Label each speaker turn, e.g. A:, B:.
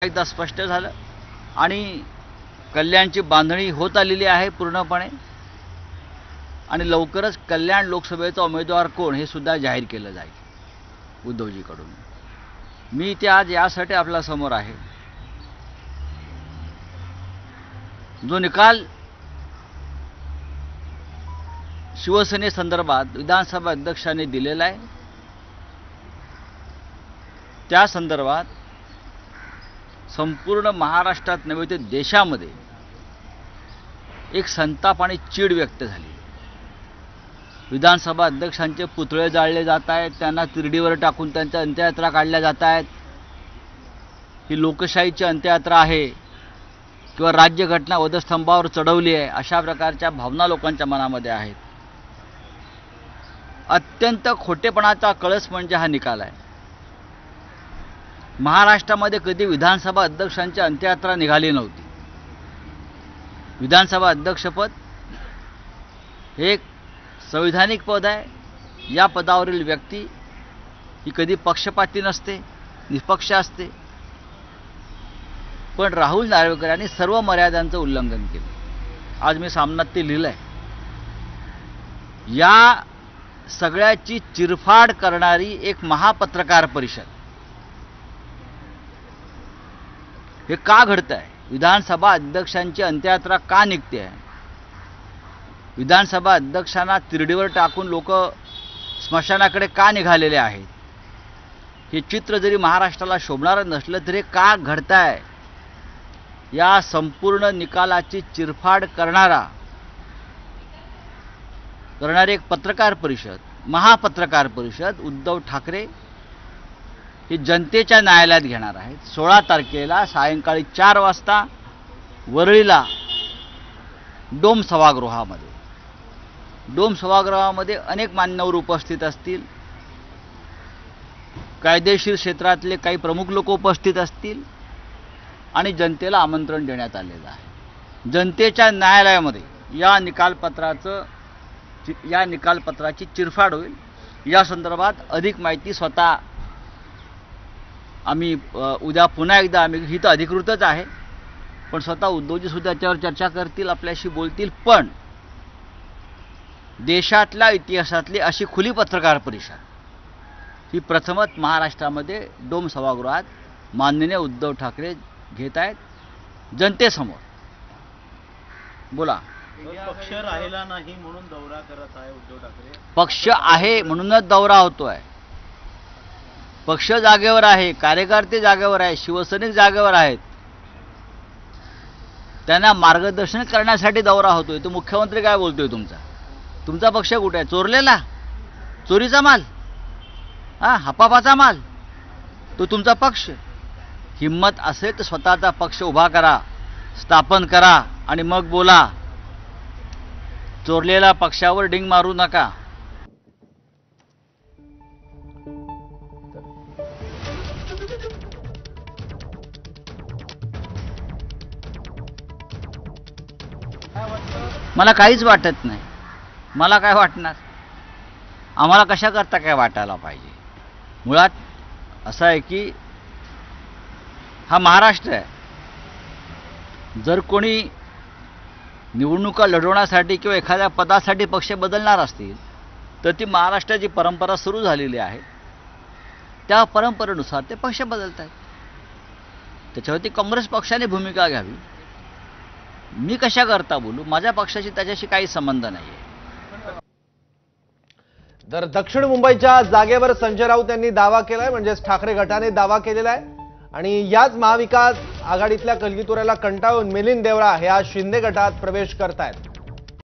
A: एकदा स्पष्ट झालं आणि कल्याणची बांधणी होत आलेली आहे पूर्णपणे आणि लवकरच कल्याण लोकसभेचा उमेदवार कोण हे सुद्धा जाहीर केलं जाईल उद्धवजीकडून। मी ते आज यासाठी आपल्या समोर आहे, जो निकाल शिवसेनेसंदर्भात विधानसभा अध्यक्षांनी दिलेला आहे त्या संदर्भात संपूर्ण महाराष्ट्रात नव्हे तर देशामध्ये एक संताप आणि चीड व्यक्त झाली। विधानसभा अध्यक्षांचे पुतळे जाळले जात आहेत, त्यांना तिरडीवर टाकून त्यांच्या अंत्ययात्रा काढल्या जात आहेत। ही लोकशाहीची अंत्ययात्रा आहे किंवा राज्यघटना वधस्तंभावर चढवली आहे अशा प्रकारच्या भावना लोकांच्या मनामध्ये आहेत। अत्यंत खोटेपणाचा कळस म्हणजे हा निकाल आहे। महाराष्ट्रामध्ये कधी विधानसभा अध्यक्षांची अंत्ययात्रा निघाली नव्हती। विधानसभा अध्यक्षपद हे एक संविधानिक पद आहे। या पदावरील व्यक्ती ही कधी पक्षपाती नसते, निष्पक्ष असते। पण राहुल नार्वेकर यांनी सर्व मर्यादांचं उल्लंघन केलं। आज मी सामनात ते लिहिलंय। या सगळ्याची चिरफाड करणारी एक महापत्रकार परिषद हे का घडत आहे? विधानसभा अध्यक्षांची अंत्ययात्रा का निघते आहे? विधानसभा अध्यक्षांना तिरडीवर टाकून लोक स्मशानाकडे का निघालेले आहेत? हे चित्र जरी महाराष्ट्राला शोभणारं नसलं तरी का घडत आहे? या संपूर्ण निकालाची चिरफाड करणारी एक पत्रकार परिषद, महापत्रकार परिषद उद्धव ठाकरे ही जनतेच्या न्यायालयात घेणार आहेत। 16 तारखेला सायंकाळी 4 वाजता वरळीला डोम सभागृहामध्ये अनेक मान्यवर उपस्थित असतील, कायदेशीर क्षेत्रातले काही प्रमुख लोक उपस्थित असतील आणि जनतेला आमंत्रण देण्यात आलेलं आहे। जनतेच्या न्यायालयामध्ये या निकालपत्राची चिरफाड होईल। या संदर्भात अधिक माहिती स्वतः आम्ही उद्या पुन्हा एकदा ही तर अधिकृतच आहे, पण स्वतः उद्धवजी सुद्धा त्याच्यावर चर्चा करतील, आपल्याशी बोलतील। पण देशातल्या इतिहासातली अशी खुली पत्रकार परिषद ही प्रथमच महाराष्ट्रामध्ये डोम सभागृहात माननीय उद्धव ठाकरे घेत आहेत जनतेसमोर। बोला।
B: पक्ष राहिला नाही म्हणून दौरा करत आहे उद्धव ठाकरे।
A: पक्ष आहे म्हणूनच दौरा होतोय। पक्ष जागेवर आहे, कार्यकर्ते जागेवर आहे, शिवसैनिक जागेवर आहेत। त्यांना मार्गदर्शन करण्यासाठी दौरा होतोय। तो मुख्यमंत्री काय बोलतोय? तुमचा पक्ष कुठे आहे? चोरलेला, चोरीचा माल, हपापाचा माल, तो तुमचा पक्ष। हिम्मत असेल तर स्वतःचा पक्ष उभा करा, स्थापन करा आणि मग बोला। चोरलेल्या पक्षावर डिंग मारू नका। मला काहीच वाटत नाही। मला काय वाटणार? आम्हाला कशा करता काय वाटायला पाहिजे? मुळात असं आहे की हा महाराष्ट्र आहे। जर कोणी निवडणुका लढवण्यासाठी किंवा एखाद्या पदासाठी पक्ष बदलणार असतील तर ती महाराष्ट्राची परंपरा सुरू झालेली आहे। त्या परंपरेनुसार ते पक्ष बदलत आहेत। त्याच्यावरती काँग्रेस पक्षाने भूमिका घ्यावी। मी कशा करता बोलू? माझ्या पक्षाशी त्याच्याशी काही संबंध नाही आहे।
C: तर दक्षिण मुंबईच्या जागेवर संजय राऊत यांनी दावा केलाय, म्हणजे ठाकरे गटाने दावा केलेला आहे आणि याच महाविकास आघाडीतल्या कलगीतुऱ्याला कंटाळून मिलिंद देवळा हे आज शिंदे गटात प्रवेश करतायत।